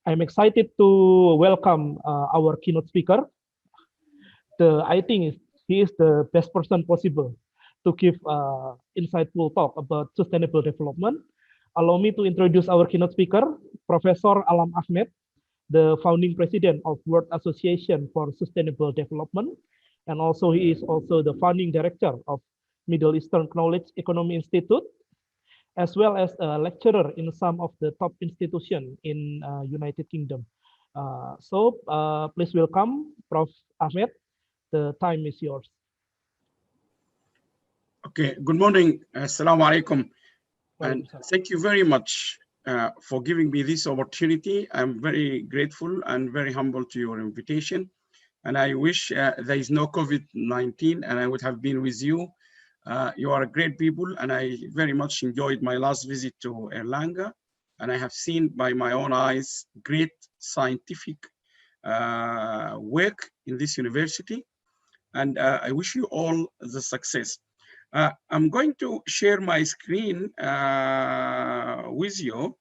I'm excited to welcome our keynote speaker. I think he is the best person possible to give insightful talk about sustainable development. Allow me to introduce our keynote speaker, Professor Allam Ahmed, the founding president of World Association for Sustainable Development. And also he is also the founding director of Middle Eastern Knowledge Economy Institute, as well as a lecturer in some of the top institutions in United Kingdom. Please welcome Prof. Ahmed. The time is yours. Okay, good morning. Assalamu alaikum. And thank you very much for giving me this opportunity. I'm very grateful and very humble to your invitation. And I wish there is no COVID-19 and I would have been with you. You are great people and I very much enjoyed my last visit to Erlanga. And I have seen by my own eyes great scientific work in this university. And I wish you all the success. I'm going to share my screen with you.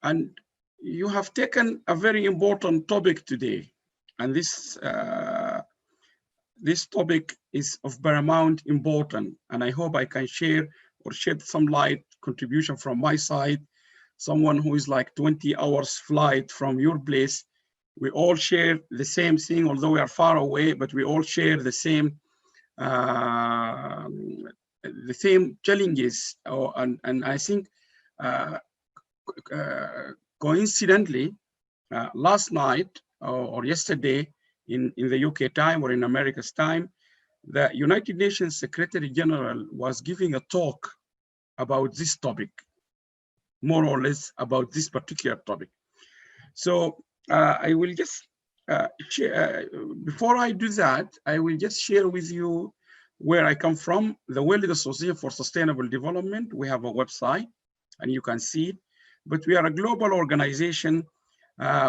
And you have taken a very important topic today. And this topic is of paramount importance. And I hope I can share or shed some light contribution from my side. Someone who is like 20 hours flight from your place. We all share the same thing, although we are far away, but we all share the same challenges. And I think coincidentally, last night or yesterday in the UK time or in America's time, the United Nations Secretary General was giving a talk about this topic, more or less about this particular topic. So I will just share, before I do that, I will just share with you where I come from. The World Association for Sustainable Development, we have a website and you can see it, but we are a global organization.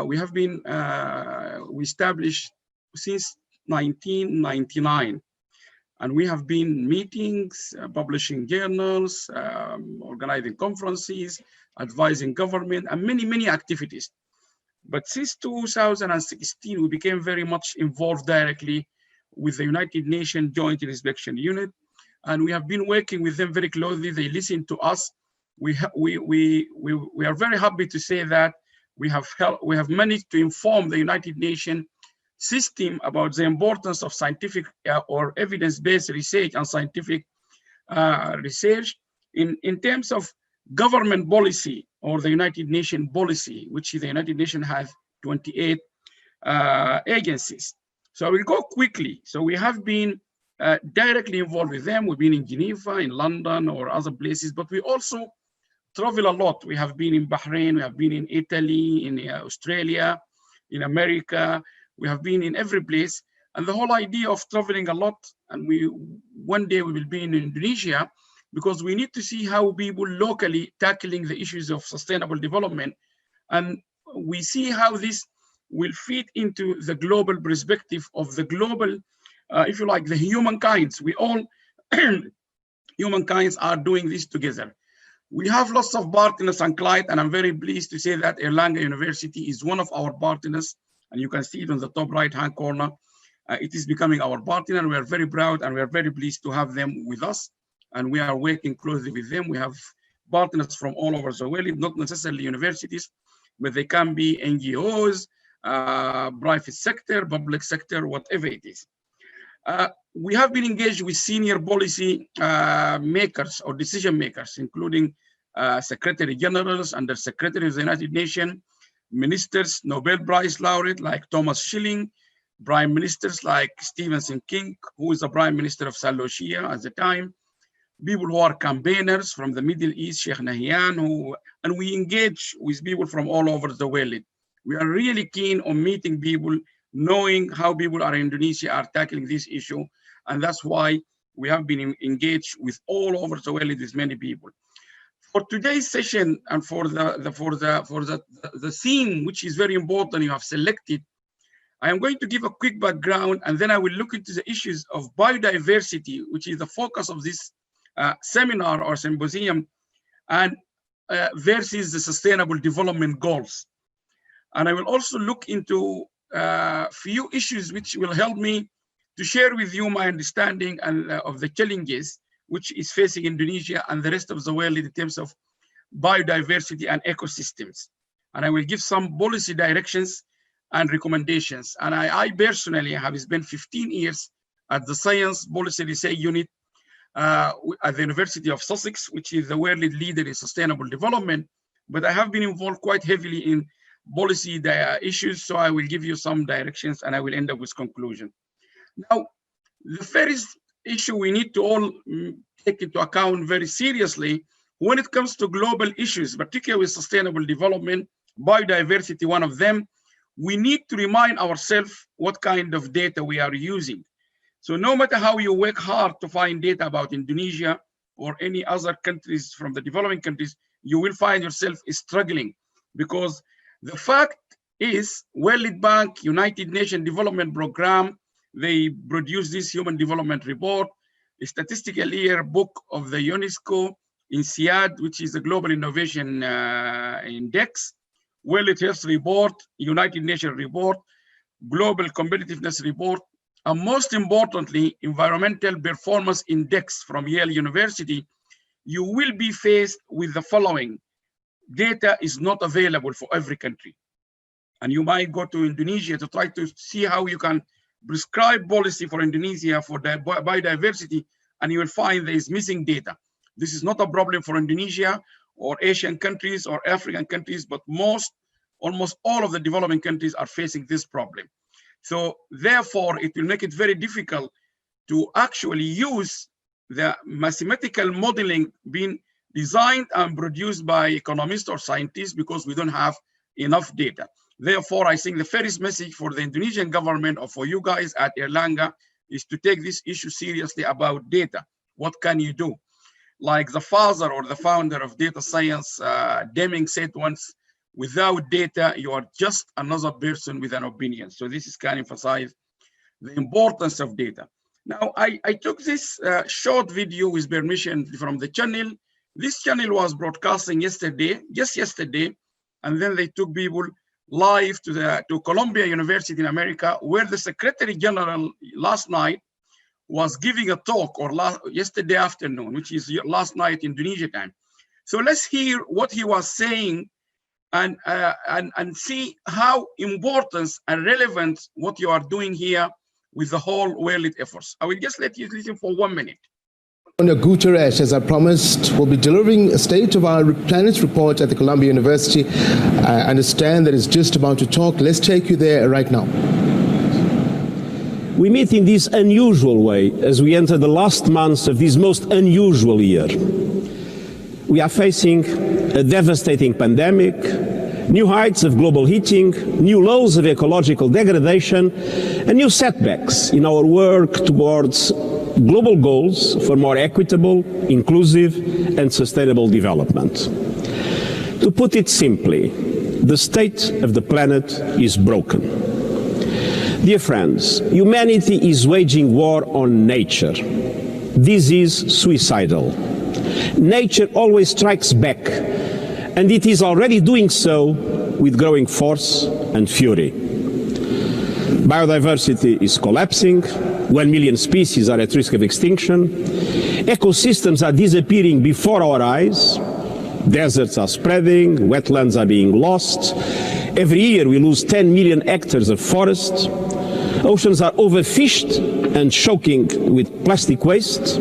We have been, we established since 1999. And we have been meetings, publishing journals, organizing conferences, advising government, and many, many activities. But since 2016, we became very much involved directly with the United Nations Joint Inspection Unit. And we have been working with them very closely. They listen to us. We are very happy to say that we have managed to inform the United Nations system about the importance of scientific or evidence-based research and scientific research in terms of government policy or the United Nations policy, which the United Nations has 28 agencies. So I will go quickly. So we have been directly involved with them. We've been in Geneva, in London, or other places, but we also travel a lot. We have been in Bahrain, we have been in Italy, in Australia, in America. We have been in every place. And the whole idea of traveling a lot, and one day we will be in Indonesia, because we need to see how people locally tackling the issues of sustainable development. And we see how this will fit into the global perspective of the global, if you like, the humankind. We all, humankind are doing this together. We have lots of partners and clients, and I'm very pleased to say that Erlanga University is one of our partners, and you can see it on the top right-hand corner. It is becoming our partner, and we are very proud and we are very pleased to have them with us. And we are working closely with them. We have partners from all over the world, not necessarily universities, but they can be NGOs, private sector, public sector, whatever it is. We have been engaged with senior policy makers or decision makers, including Secretary Generals, Under Secretary of the United Nations, ministers, Nobel Prize laureate like Thomas Schilling, prime ministers like Stephen King, who is the prime minister of Saint Lucia at the time, people who are campaigners from the Middle East, Sheikh Nahyan, and we engage with people from all over the world. We are really keen on meeting people, knowing how people in Indonesia are tackling this issue. And that's why we have been engaged with all over the world with many people. For today's session and for the theme, which is very important, you have selected, I am going to give a quick background, and then I will look into the issues of biodiversity, which is the focus of this seminar or symposium and versus the Sustainable Development Goals. And I will also look into a few issues which will help me to share with you my understanding of the challenges which is facing Indonesia and the rest of the world in terms of biodiversity and ecosystems. And I will give some policy directions and recommendations. And I personally have spent 15 years at the Science Policy Research Unit at the University of Sussex, which is the world leader in sustainable development. But I have been involved quite heavily in policy issues, so I will give you some directions and I will end up with conclusion. Now, the first issue we need to all take into account very seriously when it comes to global issues, particularly with sustainable development, biodiversity, one of them, we need to remind ourselves what kind of data we are using. So no matter how you work hard to find data about Indonesia or any other countries from the developing countries, you will find yourself struggling, because the fact is World Bank, United Nations Development Program, they produce this Human Development Report, a statistical yearbook of the UNESCO, INSEAD, which is the Global Innovation Index, World Health Report, United Nations Report, Global Competitiveness Report, and most importantly, Environmental Performance Index from Yale University. You will be faced with the following. Data is not available for every country. And you might go to Indonesia to try to see how you can prescribe policy for Indonesia for biodiversity, and you will find there is missing data. This is not a problem for Indonesia or Asian countries or African countries, but almost all of the developing countries are facing this problem. So therefore, it will make it very difficult to actually use the mathematical modeling being designed and produced by economists or scientists, because we don't have enough data. Therefore, I think the first message for the Indonesian government or for you guys at Erlanga is to take this issue seriously about data. What can you do? Like the father or the founder of data science, Deming, said once, without data, you are just another person with an opinion. So this can emphasize the importance of data. Now, I took this short video with permission from the channel. This channel was broadcasting just yesterday, and then they took people live to Columbia University in America, where the Secretary General last night was giving a talk, or yesterday afternoon, which is last night Indonesia time. So let's hear what he was saying and see how important and relevant what you are doing here with the whole world efforts. I will just let you listen for 1 minute. Guterres, as I promised, will be delivering a State of Our Planet report at the Columbia University. I understand that it's just about to talk. Let's take you there right now. We meet in this unusual way as we enter the last months of this most unusual year. We are facing a devastating pandemic, new heights of global heating, new lows of ecological degradation, and new setbacks in our work towards global goals for more equitable, inclusive, and sustainable development. To put it simply, the state of the planet is broken. Dear friends, humanity is waging war on nature. This is suicidal. Nature always strikes back, and it is already doing so with growing force and fury. Biodiversity is collapsing. 1 million species are at risk of extinction. Ecosystems are disappearing before our eyes. Deserts are spreading. Wetlands are being lost. Every year we lose 10 million hectares of forest. Oceans are overfished and choking with plastic waste.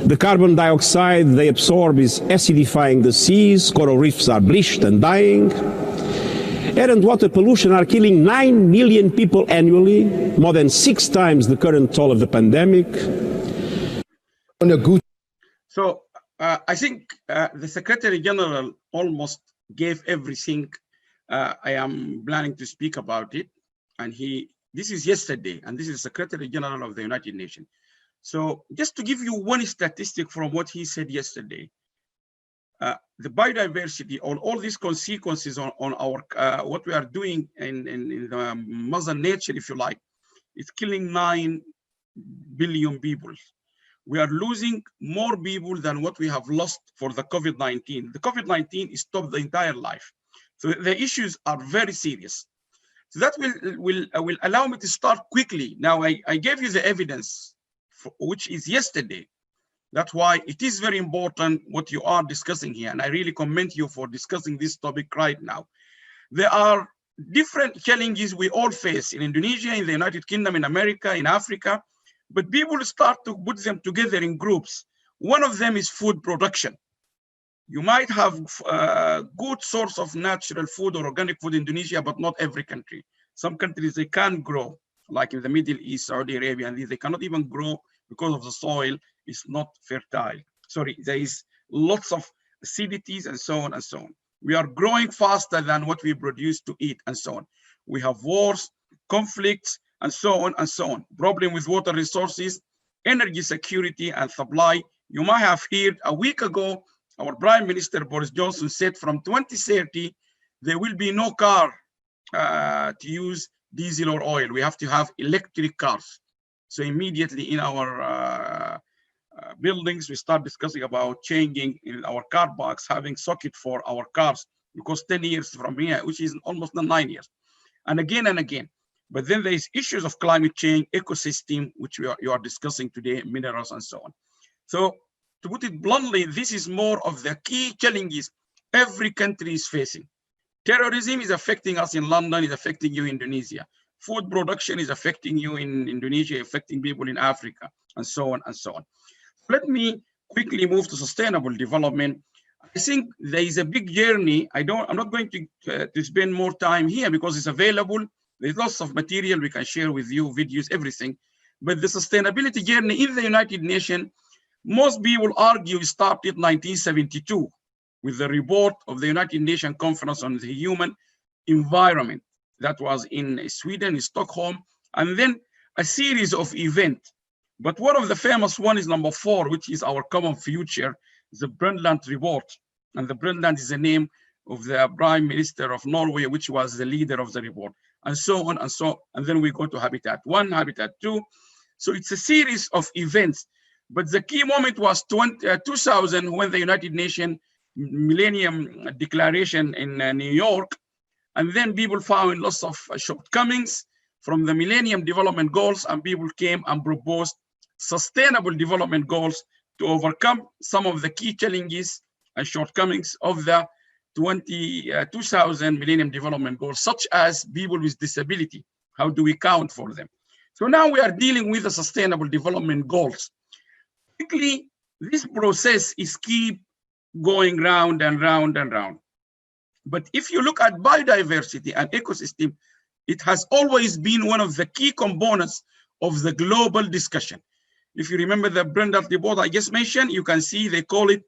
The carbon dioxide they absorb is acidifying the seas. Coral reefs are bleached and dying. Air and water pollution are killing 9 million people annually, more than 6 times the current toll of the pandemic. So I think the Secretary General almost gave everything I am planning to speak about it. And this is yesterday, and this is the Secretary General of the United Nations. So just to give you one statistic from what he said yesterday, the biodiversity, on all these consequences on our what we are doing in the mother nature, if you like, is killing 9 billion people. we are losing more people than what we have lost for the COVID-19. The COVID-19 stopped the entire life. So the issues are very serious. So that will allow me to start quickly. Now, I gave you the evidence, which is yesterday. That's why it is very important what you are discussing here. And I really commend you for discussing this topic right now. There are different challenges we all face in Indonesia, in the United Kingdom, in America, in Africa, but people start to put them together in groups. One of them is food production. You might have a good source of natural food or organic food in Indonesia, but not every country. Some countries, they can't grow, like in the Middle East, Saudi Arabia, and they cannot even grow because of the soil is not fertile. Sorry, there is lots of acidities and so on and so on. We are growing faster than what we produce to eat and so on. We have wars, conflicts, and so on and so on. Problem with water resources, energy security and supply. You might have heard a week ago, our Prime Minister Boris Johnson said from 2030, there will be no car to use diesel or oil. We have to have electric cars. So immediately in our buildings, we start discussing about changing in our car parks, having socket for our cars, because 10 years from here, which is almost 9 years, and again and again. But then there is issues of climate change, ecosystem, which you are discussing today, minerals and so on. So to put it bluntly, this is more of the key challenges every country is facing. Terrorism is affecting us in London, is affecting you in Indonesia. Food production is affecting you in Indonesia, affecting people in Africa, and so on and so on. Let me quickly move to sustainable development. I think there is a big journey. I'm not going to spend more time here because it's available. There's lots of material we can share with you, videos, everything. But the sustainability journey in the United Nations, most people argue started in 1972 with the report of the United Nations Conference on the Human Environment. That was in Sweden, in Stockholm, and then a series of events. But one of the famous one is number 4, which is our common future, the Brundtland report. And the Brundtland is the name of the Prime Minister of Norway, which was the leader of the report, and so on and so on. And then we go to Habitat 1, Habitat 2. So it's a series of events. But the key moment was 2000, when the United Nations Millennium Declaration in New York. And then people found lots of shortcomings from the Millennium Development Goals, and people came and proposed sustainable development goals to overcome some of the key challenges and shortcomings of the 2000 Millennium Development Goals, such as people with disability. How do we count for them? So now we are dealing with the sustainable development goals. Quickly, this process is keep going round and round and round. But if you look at biodiversity and ecosystem, it has always been one of the key components of the global discussion. If you remember the Brundtland report I just mentioned, you can see they call it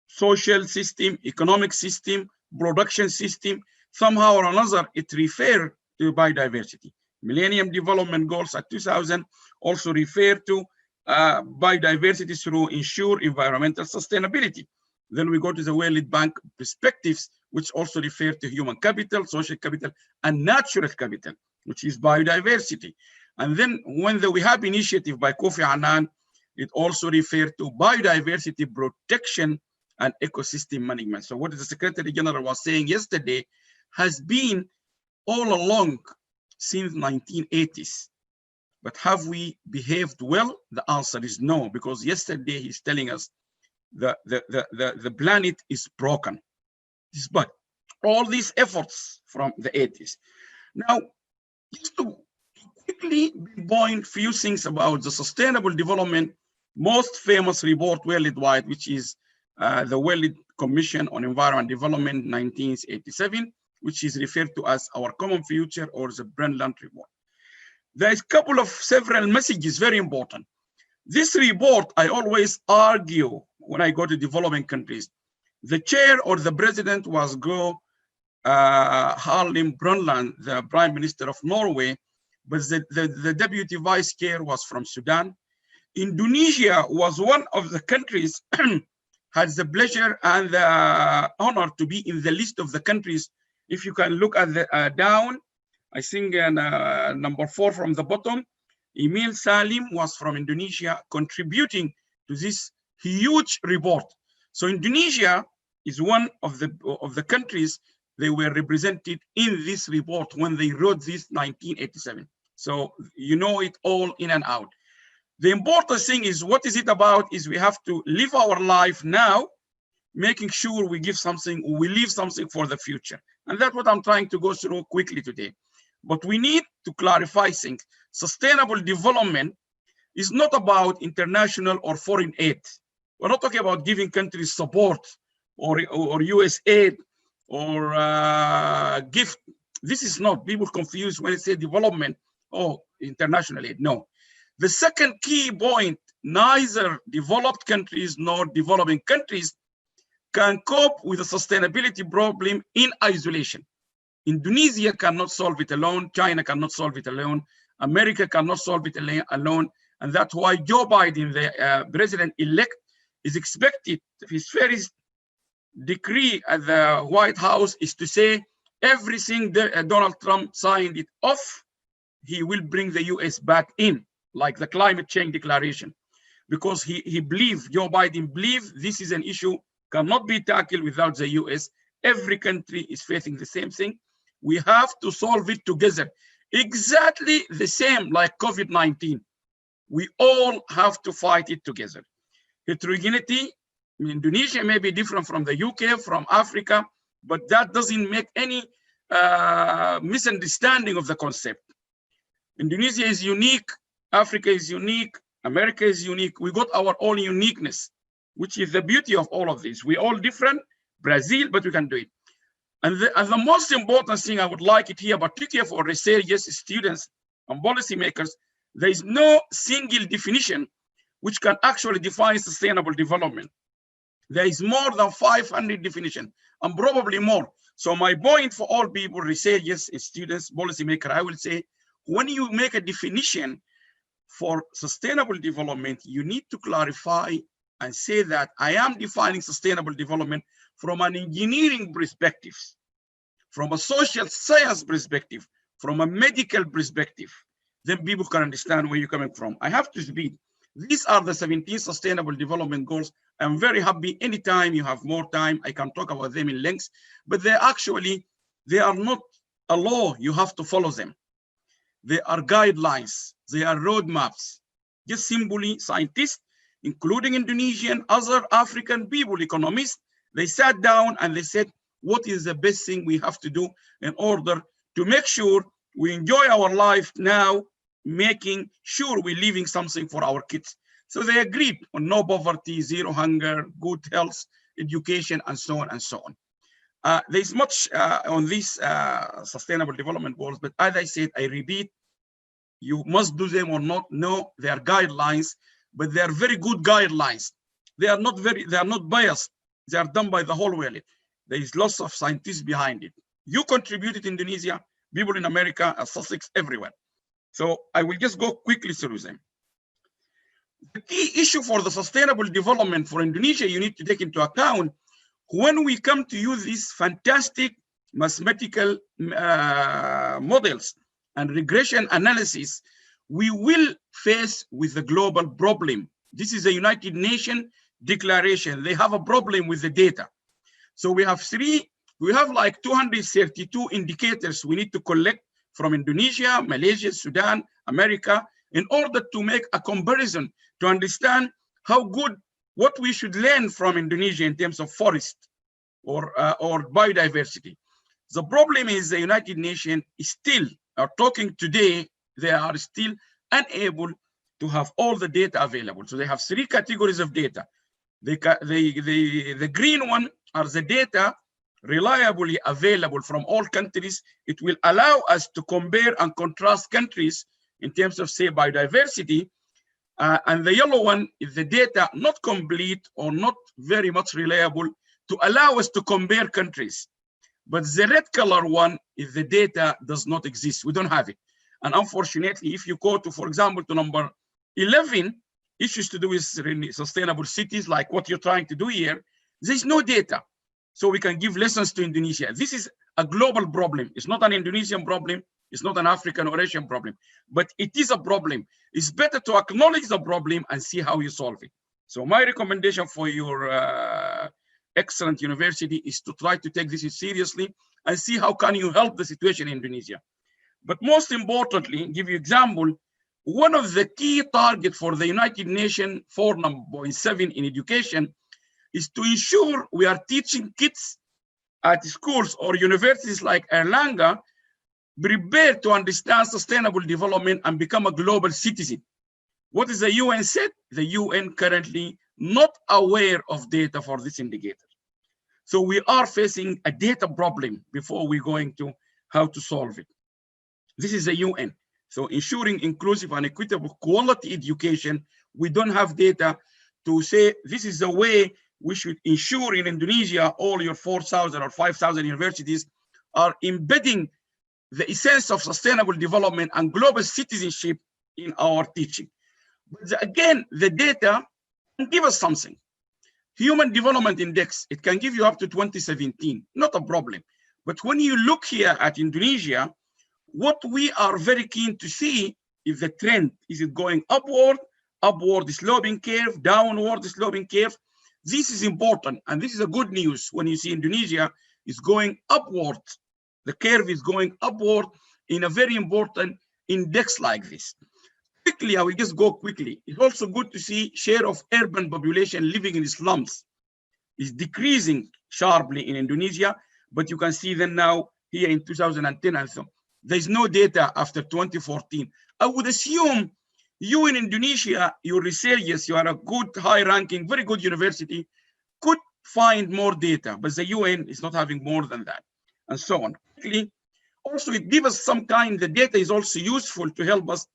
social system, economic system, production system. Somehow or another, it refers to biodiversity. Millennium Development Goals at 2000 also refer to biodiversity through ensure environmental sustainability. Then we go to the World Bank perspectives, which also refer to human capital, social capital, and natural capital, which is biodiversity. And then when the We Have initiative by Kofi Annan, it also referred to biodiversity protection and ecosystem management. So what the Secretary General was saying yesterday has been all along since 1980s. But have we behaved well? The answer is no, because yesterday he's telling us the planet is broken, despite all these efforts from the 80s. Now, just to quickly point few things about the sustainable development, most famous report worldwide, which is the World Commission on Environment Development 1987, which is referred to as our common future or the Brundtland report. There is a couple of several messages, very important. This report, I always argue when I go to developing countries, the chair or the president was Harlem Brundtland, the Prime Minister of Norway, but the deputy vice chair was from Sudan. Indonesia was one of the countries had the pleasure and the honor to be in the list of the countries. If you can look at the down, I think number 4 from the bottom, Emil Salim was from Indonesia, contributing to this huge report. So Indonesia is one of the countries they were represented in this report when they wrote this 1987. So you know it all in and out. The important thing is, what is it about is we have to live our life now, making sure we give something, we leave something for the future. And that's what I'm trying to go through quickly today. But we need to clarify things. Sustainable development is not about international or foreign aid. We're not talking about giving countries support or US aid or gift. This is not, people confuse when they say development or international aid. No. The second key point, neither developed countries nor developing countries can cope with the sustainability problem in isolation. Indonesia cannot solve it alone. China cannot solve it alone. America cannot solve it alone. And that's why Joe Biden, the president-elect, is expected, his first decree at the White House is to say everything that Donald Trump signed it off, he will bring the US back in, like the climate change declaration, because he believed, Joe Biden believed this is an issue cannot be tackled without the US. Every country is facing the same thing. We have to solve it together. Exactly the same like COVID-19. We all have to fight it together. Heterogeneity in Indonesia may be different from the UK, from Africa, but that doesn't make any misunderstanding of the concept. Indonesia is unique, Africa is unique, America is unique. We got our own uniqueness, which is the beauty of all of this. We're all different, Brazil, but we can do it. And the most important thing I would like it here, particularly for researchers, students, and policymakers, there is no single definition which can actually define sustainable development. There is more than 500 definitions, and probably more. So my point for all people, researchers, students, policymakers, I will say, when you make a definition for sustainable development, you need to clarify and say that I am defining sustainable development from an engineering perspective, from a social science perspective, from a medical perspective. Then people can understand where you're coming from. I have to speak. These are the 17 sustainable development goals. I'm very happy anytime you have more time, I can talk about them in length, but they are not a law, you have to follow them. They are guidelines, they are roadmaps. Just simply scientists, including Indonesian, other African people, economists, they sat down and they said, what is the best thing we have to do in order to make sure we enjoy our life now, making sure we're leaving something for our kids. So they agreed on no poverty, zero hunger, good health, education, and so on and so on. There's much on these sustainable development goals, but as I said, I repeat, you must do them or not. No, they are guidelines, but they are very good guidelines. They are not biased. They are done by the whole world. There is lots of scientists behind it. You contributed Indonesia, people in America, Sussex, everywhere. So I will just go quickly through them. The key issue for the sustainable development for Indonesia, you need to take into account when we come to use these fantastic mathematical models and regression analysis, we will face with the global problem. This is a United Nations declaration. They have a problem with the data. So we have like 232 indicators we need to collect from Indonesia, Malaysia, Sudan, America, in order to make a comparison to understand how good, what we should learn from Indonesia in terms of forest or biodiversity. The problem is the United Nations is still, talking today, they are still unable to have all the data available. So they have 3 categories of data. The green one are the data reliably available from all countries. It will allow us to compare and contrast countries in terms of, say, biodiversity. And the yellow one is the data not complete or not very much reliable to allow us to compare countries. But the red color one is the data does not exist. We don't have it. And unfortunately, if you go to, for example, to number 11, issues to do with sustainable cities, like what you're trying to do here, there's no data. So we can give lessons to Indonesia. This is a global problem. It's not an Indonesian problem. It's not an African or Asian problem, but it is a problem. It's better to acknowledge the problem and see how you solve it. So my recommendation for your excellent university is to try to take this seriously and see how can you help the situation in Indonesia. But most importantly, give you example, one of the key targets for the United Nations 4.7 in education is to ensure we are teaching kids at schools or universities like Erlanga prepared to understand sustainable development and become a global citizen. What is the UN said? The UN currently not aware of data for this indicator. So we are facing a data problem before we're going to how to solve it. This is the UN. So ensuring inclusive and equitable quality education, we don't have data to say this is the way we should ensure in Indonesia all your 4,000 or 5,000 universities are embedding the essence of sustainable development and global citizenship in our teaching. But again, the data can give us something. Human Development Index, it can give you up to 2017, not a problem. But when you look here at Indonesia, what we are very keen to see is the trend. Is it going upward sloping curve, downward sloping curve? This is important, and this is a good news when you see Indonesia is going upward. The curve is going upward in a very important index like this. Quickly, I will just go quickly. It's also good to see share of urban population living in slums is decreasing sharply in Indonesia, but you can see them now here in 2010 and so. There's no data after 2014. I would assume you in Indonesia, your researchers, you are a good, high ranking, very good university, could find more data, but the UN is not having more than that, and so on. Also, it gives us some kind, the data is also useful to help us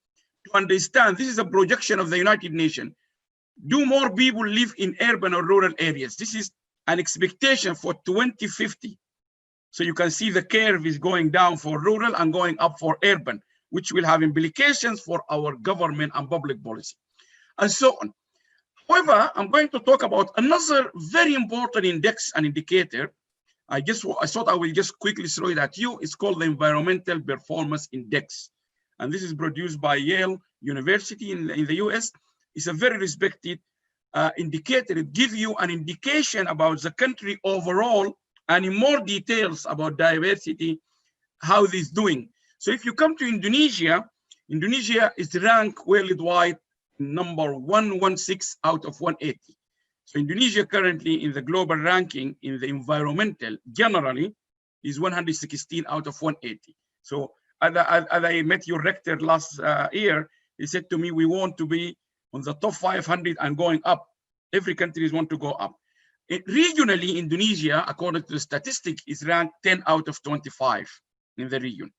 to understand. This is a projection of the United Nations. Do more people live in urban or rural areas? This is an expectation for 2050. So you can see the curve is going down for rural and going up for urban, which will have implications for our government and public policy, and so on. However, I'm going to talk about another very important index and indicator. I thought I will just quickly throw it at you. It's called the Environmental Performance Index. And this is produced by Yale University in the US. It's a very respected indicator. It gives you an indication about the country overall and in more details about diversity, how it is doing. So if you come to Indonesia, Indonesia is ranked worldwide number 116 out of 180. So Indonesia currently in the global ranking in the environmental generally is 116 out of 180. So as I met your rector last year, he said to me, we want to be on the top 500 and going up. Every country want to go up. Regionally, Indonesia, according to the statistic, is ranked 10 out of 25 in the region.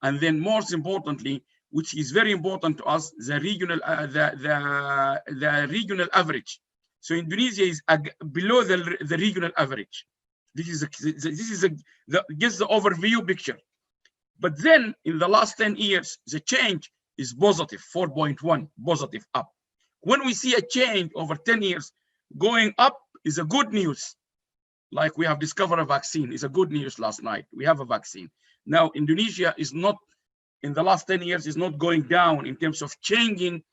And then most importantly, which is very important to us, the regional regional average. So Indonesia is below the regional average. This is just the overview picture. But then in the last 10 years, the change is positive, 4.1, positive up. When we see a change over 10 years going up is a good news. Like we have discovered a vaccine, is a good news last night. We have a vaccine. Now, Indonesia is not, in the last 10 years, is not going down in terms of changing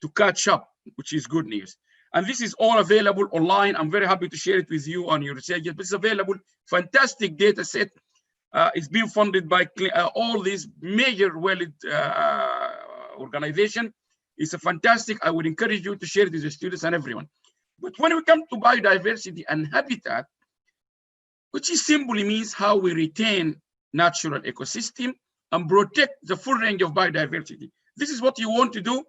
to catch up, which is good news. And this is all available online. I'm very happy to share it with you on your research. But it's available, fantastic data set. It's being funded by all these major world organizations. It's a fantastic, I would encourage you to share it with the students and everyone. But when we come to biodiversity and habitat, which simply means how we retain natural ecosystem and protect the full range of biodiversity. This is what you want to do.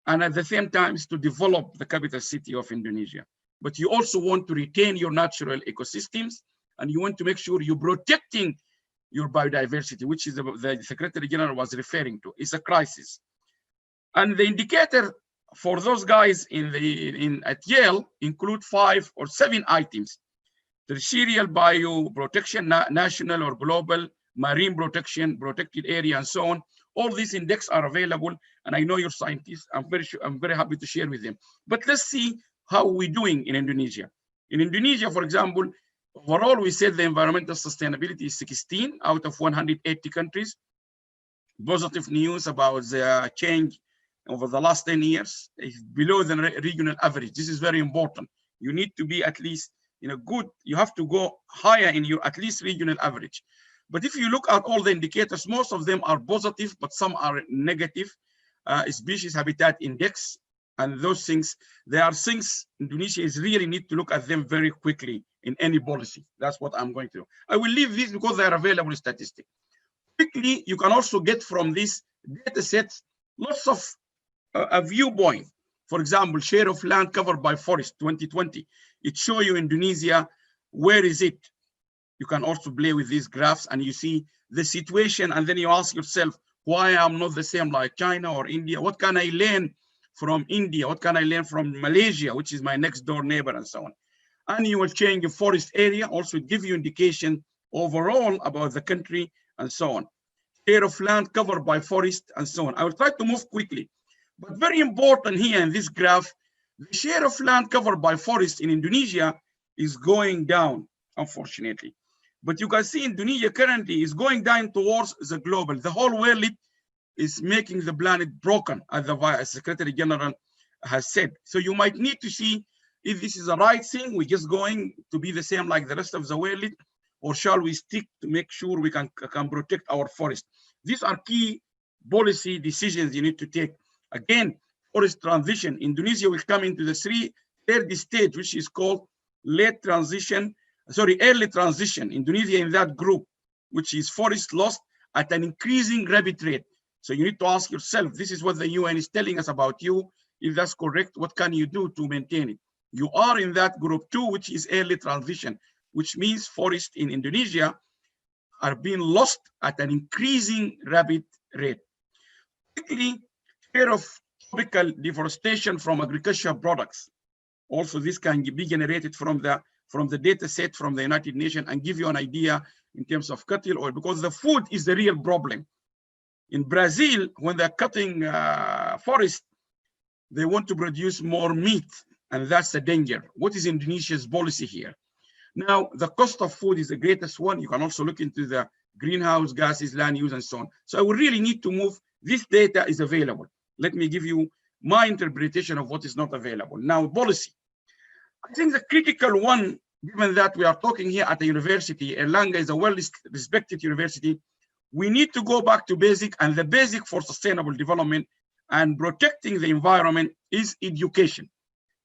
And at the same time, is to develop the capital city of Indonesia. But you also want to retain your natural ecosystems, and you want to make sure you're protecting your biodiversity, which is the Secretary General was referring to. It's a crisis. And the indicator for those guys at Yale include 5 or 7 items: terrestrial bioprotection, national or global, marine protection, protected area, and so on. All these index are available, and I know your scientists. I'm very happy to share with them. But let's see how we're doing in Indonesia. In Indonesia, for example, overall, we said the environmental sustainability is 16 out of 180 countries. positive news about the change over the last 10 years is below the regional average. This is very important. You need to be at least in a good, you have to go higher in your at least regional average. But if you look at all the indicators, most of them are positive, but some are negative. Species habitat index and those things, there are things Indonesia is really need to look at them very quickly in any policy. That's what I'm going to do. I will leave this because they are available statistics. Quickly, you can also get from these data sets lots of a viewpoint. For example, share of land covered by forest 2020. It shows you Indonesia, where is it? You can also play with these graphs and you see the situation, and then you ask yourself, why I'm not the same like China or India? What can I learn from India? What can I learn from Malaysia, which is my next door neighbor, and so on? Annual change in forest area also give you indication overall about the country and so on. Share of land covered by forest and so on. I will try to move quickly, but very important here in this graph, the share of land covered by forest in Indonesia is going down, unfortunately. But you can see Indonesia currently is going down towards the global. The whole world is making the planet broken, as the Secretary General has said. So you might need to see if this is the right thing. We're just going to be the same like the rest of the world, or shall we stick to make sure we can protect our forest? These are key policy decisions you need to take. Again, forest transition. Indonesia will come into the third stage, which is called early transition. Indonesia in that group, which is forest loss at an increasing rapid rate. So you need to ask yourself, this is what the UN is telling us about you. If that's correct, what can you do to maintain it? You are in that group too, which is early transition, which means forests in Indonesia are being lost at an increasing rapid rate. Quickly, share of tropical deforestation from agricultural products. Also, this can be generated from the data set from the United Nations and give you an idea in terms of cattle oil, because the food is the real problem. In Brazil, when they're cutting forest, they want to produce more meat, and that's the danger. What is Indonesia's policy here? Now, the cost of food is the greatest one. You can also look into the greenhouse gases, land use, and so on. So we really need to move. This data is available. Let me give you my interpretation of what is not available. Now, policy. I think the critical one, given that we are talking here at the university, Erlanga is a well-respected university, we need to go back to basic, and the basic for sustainable development and protecting the environment is education.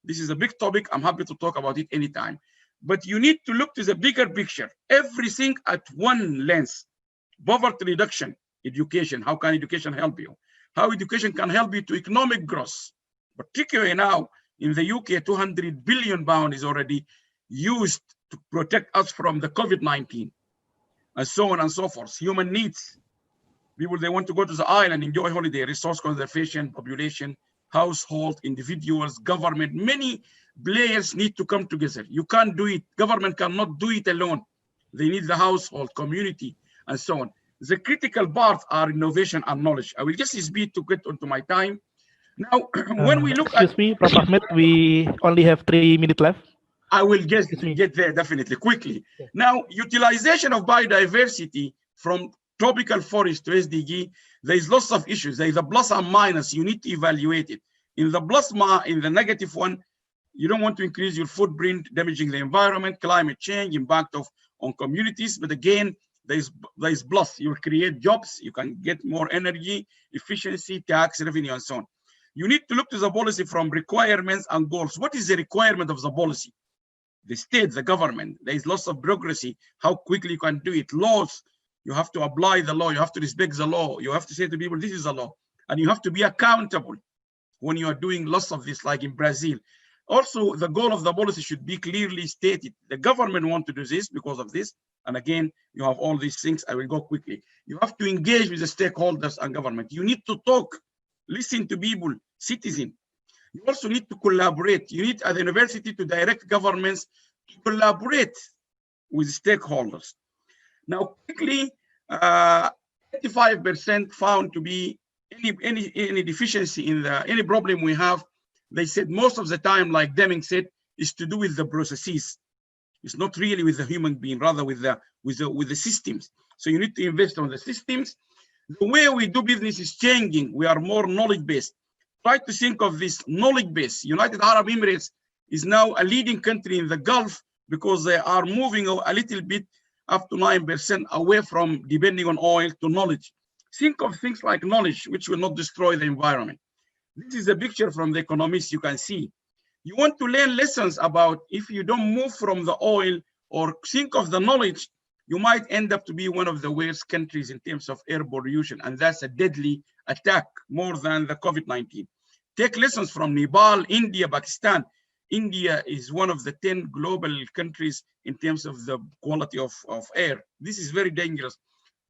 This is a big topic. I'm happy to talk about it anytime. But you need to look to the bigger picture, everything at one lens. Poverty reduction, education. How can education help you? How education can help you to economic growth. Particularly now in the UK, 200 billion pounds is already used to protect us from the COVID-19 and so on and so forth. Human needs. People, they want to go to the island, enjoy holiday, resource conservation, population, household, individuals, government. Many players need to come together. You can't do it. Government cannot do it alone. They need the household, community, and so on. The critical parts are innovation and knowledge. I will just speed to get onto my time. Now, when we look excuse me, Prof. Ahmed, we only have 3 minutes left. I will just get there definitely, quickly. Yeah. Now, utilization of biodiversity from tropical forest to SDG, there is lots of issues. There is a plus and minus. You need to evaluate it. In the negative one, you don't want to increase your footprint, damaging the environment, climate change, impact on communities. But again, there is plus. You will create jobs. You can get more energy, efficiency, tax, revenue, and so on. You need to look to the policy from requirements and goals. What is the requirement of the policy? The state, the government. There is lots of bureaucracy. How quickly you can do it. Laws. You have to apply the law. You have to respect the law. You have to say to people, this is the law. And you have to be accountable when you are doing lots of this, like in Brazil. Also, the goal of the policy should be clearly stated. The government wants to do this because of this. And again, you have all these things. I will go quickly. You have to engage with the stakeholders and government. You need to talk, listen to people, citizens. You also need to collaborate. You need, at the university, to direct governments to collaborate with stakeholders. Now, quickly, 85% found to be any deficiency in any problem we have. They said most of the time, like Deming said, is to do with the processes. It's not really with the human being, rather with the systems. So you need to invest on the systems. The way we do business is changing. We are more knowledge-based. Try to think of this knowledge-based. United Arab Emirates is now a leading country in the Gulf because they are moving a little bit up to 9% away from depending on oil to knowledge. Think of things like knowledge, which will not destroy the environment. This is a picture from The Economist you can see. You want to learn lessons about if you don't move from the oil or think of the knowledge, you might end up to be one of the worst countries in terms of air pollution. And that's a deadly attack more than the COVID-19. Take lessons from Nepal, India, Pakistan. India is one of the 10 global countries in terms of the quality of air. This is very dangerous.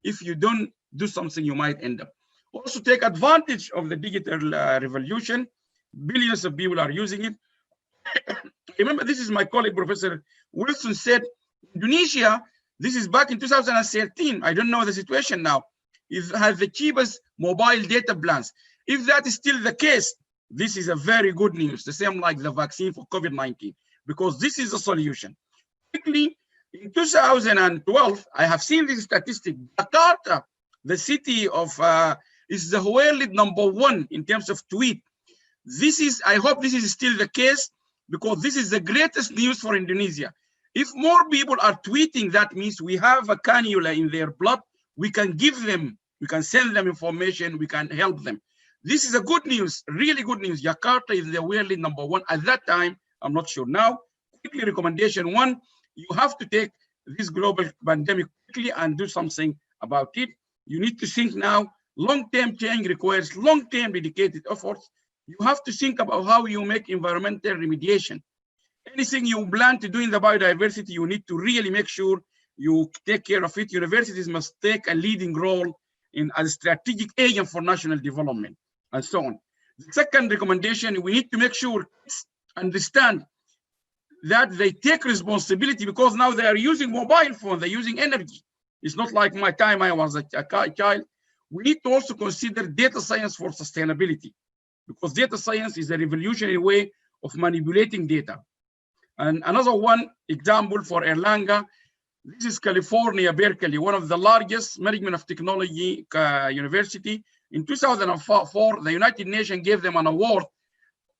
If you don't do something, you might end up. Also take advantage of the digital revolution. Billions of people are using it. Remember, this is my colleague, Professor Wilson said, Indonesia, this is back in 2013. I don't know the situation now. It has the cheapest mobile data plans. If that is still the case, this is a very good news, the same like the vaccine for COVID-19, because this is a solution. Quickly, in 2012, I have seen this statistic. Jakarta, the city of, is the world #1 in terms of tweet. This is, I hope this is still the case, because this is the greatest news for Indonesia. If more people are tweeting, that means we have a cannula in their blood. We can give them, we can send them information, we can help them. This is a good news, really good news. Jakarta is the world #1 at that time. I'm not sure now. Quickly, recommendation 1, you have to take this global pandemic quickly and do something about it. You need to think now, long-term change requires long-term dedicated efforts. You have to think about how you make environmental remediation. Anything you plan to do in the biodiversity, you need to really make sure you take care of it. Universities must take a leading role in as a strategic agent for national development and so on. The second recommendation, we need to make sure kids understand that they take responsibility, because now they are using mobile phone, they're using energy. It's not like my time I was a child. We need to also consider data science for sustainability, because data science is a revolutionary way of manipulating data. And another one example for Erlanga, this is California, Berkeley, one of the largest management of technology university. In 2004, the United Nations gave them an award.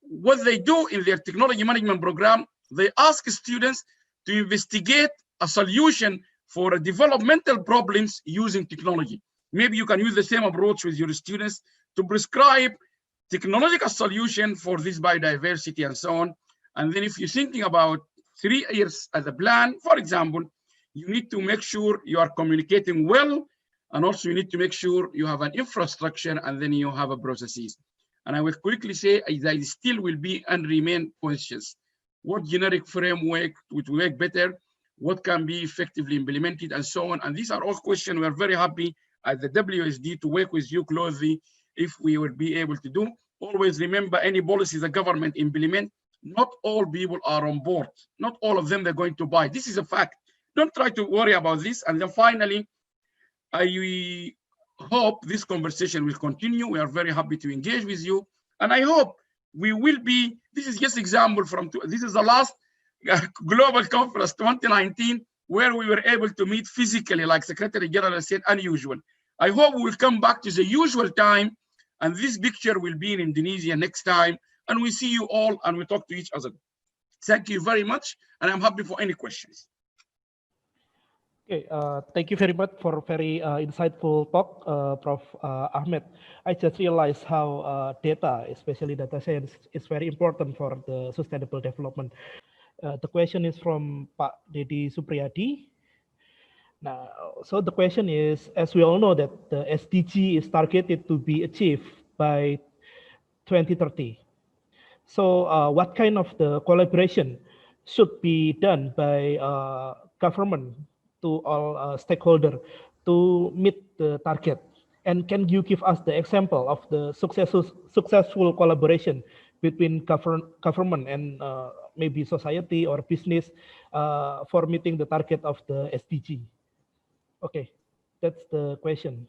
What they do in their technology management program, they ask students to investigate a solution for developmental problems using technology. Maybe you can use the same approach with your students to prescribe technological solution for this biodiversity and so on. And then if you're thinking about 3 years as a plan, for example, you need to make sure you are communicating well, and also you need to make sure you have an infrastructure, and then you have a processes. And I will quickly say that still will be and remain questions. What generic framework would work better? What can be effectively implemented, and so on. And these are all questions we are very happy at the WSD to work with you closely if we will be able to do. Always remember, any policy the government implement, not all people are on board. Not all of them they're going to buy. This is a fact. Don't try to worry about this. And then finally, I hope this conversation will continue. We are very happy to engage with you. And I hope we will be, this is just example from, this is the last global conference 2019, where we were able to meet physically, like Secretary General said, unusual. I hope we will come back to the usual time, and this picture will be in Indonesia next time, and we see you all and we talk to each other. Thank you very much, and I'm happy for any questions. Okay, thank you very much for very insightful talk, Prof. Ahmed. I just realized how data, especially data science, is very important for the sustainable development. The question is from Pak Dedi Supriyadi. Now, so the question is, as we all know that the SDG is targeted to be achieved by 2030. So what kind of the collaboration should be done by government to all stakeholders to meet the target? And can you give us the example of the successful collaboration between government and maybe society or business for meeting the target of the SDG? Okay, that's the question,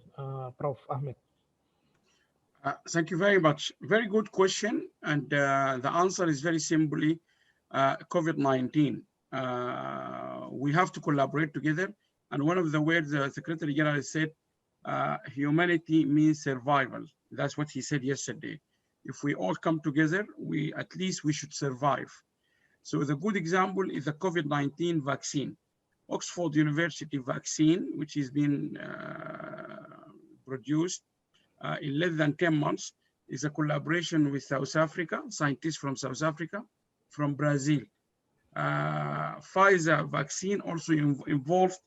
Prof. Ahmed. Thank you very much. Very good question. And the answer is very simply COVID-19. We have to collaborate together. And one of the words the Secretary General said, humanity means survival. That's what he said yesterday. If we all come together, at least we should survive. So the good example is the COVID-19 vaccine. Oxford University vaccine, which has been produced in less than 10 months, is a collaboration with South Africa, scientists from South Africa, from Brazil. Pfizer vaccine also involved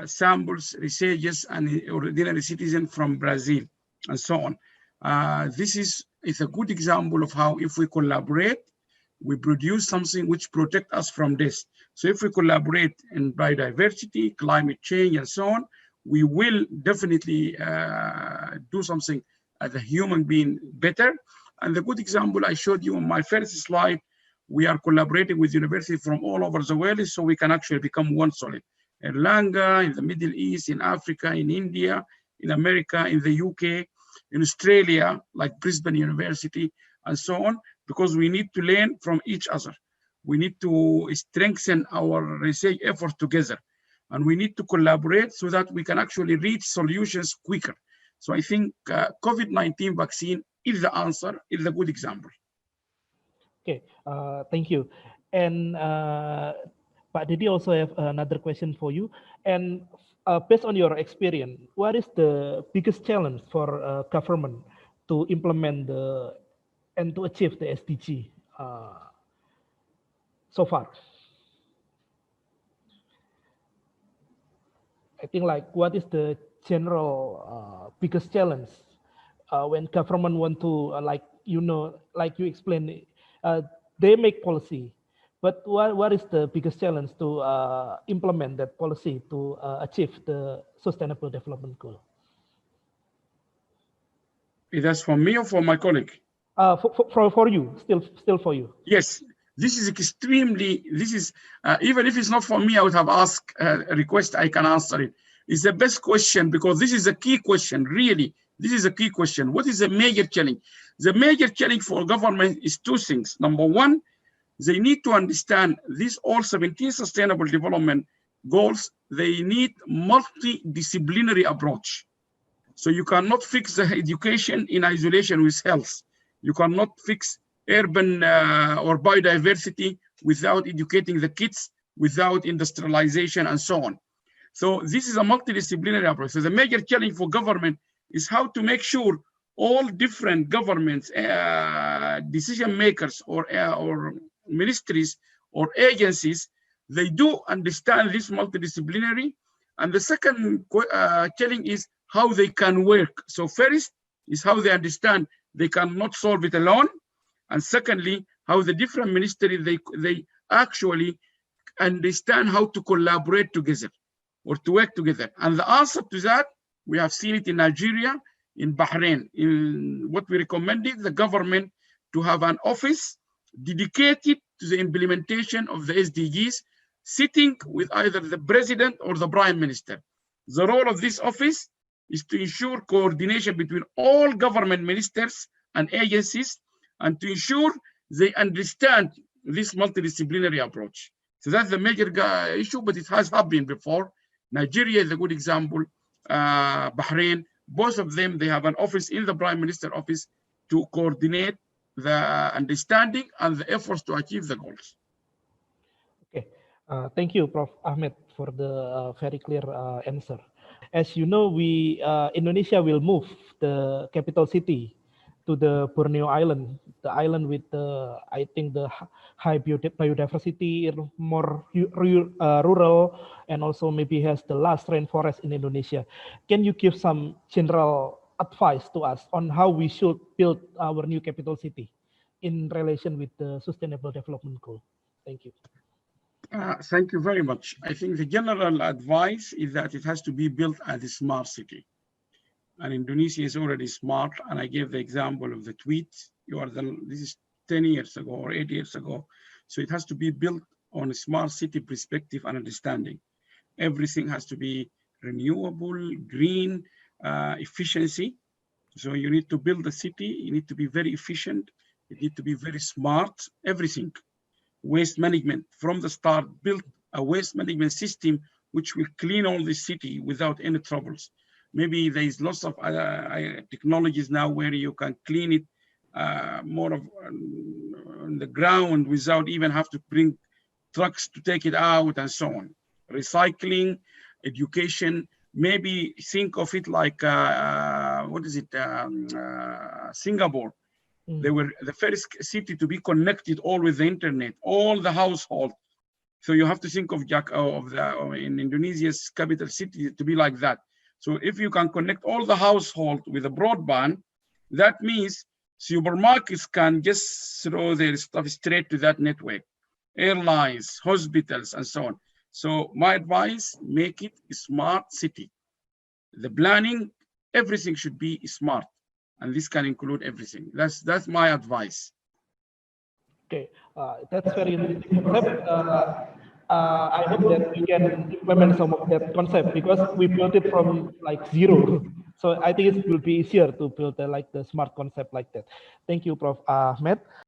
samples, researchers, and ordinary citizens from Brazil, and so on. This is a good example of how, if we collaborate, we produce something which protects us from this. So if we collaborate in biodiversity, climate change, and so on, we will definitely do something as a human being better. And the good example I showed you on my first slide, we are collaborating with universities from all over the world, so we can actually become one solid. In Lanka, in the Middle East, in Africa, in India, in America, in the UK, in Australia, like Brisbane University, and so on, because we need to learn from each other. We need to strengthen our research effort together, and we need to collaborate so that we can actually reach solutions quicker. So I think COVID-19 vaccine is the answer, is a good example. Okay, thank you. And Pak Didi also have another question for you. And based on your experience, what is the biggest challenge for government to implement and to achieve the SDG so far? I think like what is the general biggest challenge when government want to like you explained, they make policy, but what is the biggest challenge to implement that policy to achieve the sustainable development goal? Is that for me or for my colleague? For you, still for you. Yes, this is extremely, even if it's not for me, I would have asked a request, I can answer it. It's the best question because this is a key question, really. This is a key question. What is the major challenge? The major challenge for government is two things. Number one, they need to understand these all 17 sustainable development goals, they need multidisciplinary approach. So you cannot fix the education in isolation with health. You cannot fix urban or biodiversity without educating the kids, without industrialization and so on. So this is a multidisciplinary approach. So the major challenge for government is how to make sure all different governments, decision makers or ministries or agencies, they do understand this multidisciplinary. And the second challenge is how they can work. So first is how they understand they cannot solve it alone. And secondly, how the different ministries, they actually understand how to collaborate together or to work together. And the answer to that, we have seen it in Nigeria, in Bahrain. In what we recommended the government to have an office dedicated to the implementation of the SDGs, sitting with either the president or the prime minister. The role of this office is to ensure coordination between all government ministers and agencies and to ensure they understand this multidisciplinary approach. So that's the major issue, but it has happened before. Nigeria is a good example. Bahrain, both of them, they have an office in the Prime Minister office to coordinate the understanding and the efforts to achieve the goals. Okay, thank you, Prof. Ahmed, for the very clear answer. As you know, Indonesia will move the capital city to the Borneo Island, the island with I think the high biodiversity, more rural, and also maybe has the last rainforest in Indonesia. Can you give some general advice to us on how we should build our new capital city in relation with the Sustainable Development Goal? Thank you. Thank you very much. I think the general advice is that it has to be built as a smart city. And Indonesia is already smart. And I gave the example of the tweet. This is 10 years ago or 8 years ago. So it has to be built on a smart city perspective and understanding. Everything has to be renewable, green, efficiency. So you need to build a city. You need to be very efficient. You need to be very smart, everything. Waste management from the start, build a waste management system which will clean all the city without any troubles. Maybe there's lots of technologies now where you can clean it more of on the ground without even have to bring trucks to take it out and so on. Recycling, education, maybe think of it like, what is it, Singapore. They were the first city to be connected all with the internet, all the household. So you have to think of in Indonesia's capital city to be like that. So if you can connect all the household with a broadband, that means supermarkets can just throw their stuff straight to that network, airlines, hospitals, and so on. So my advice, make it a smart city. The planning, everything should be smart. And this can include everything. That's my advice. Okay, that's very interesting concept. I hope that we can implement some of that concept because we built it from like zero. So I think it will be easier to build like the smart concept like that. Thank you, Prof. Ahmed.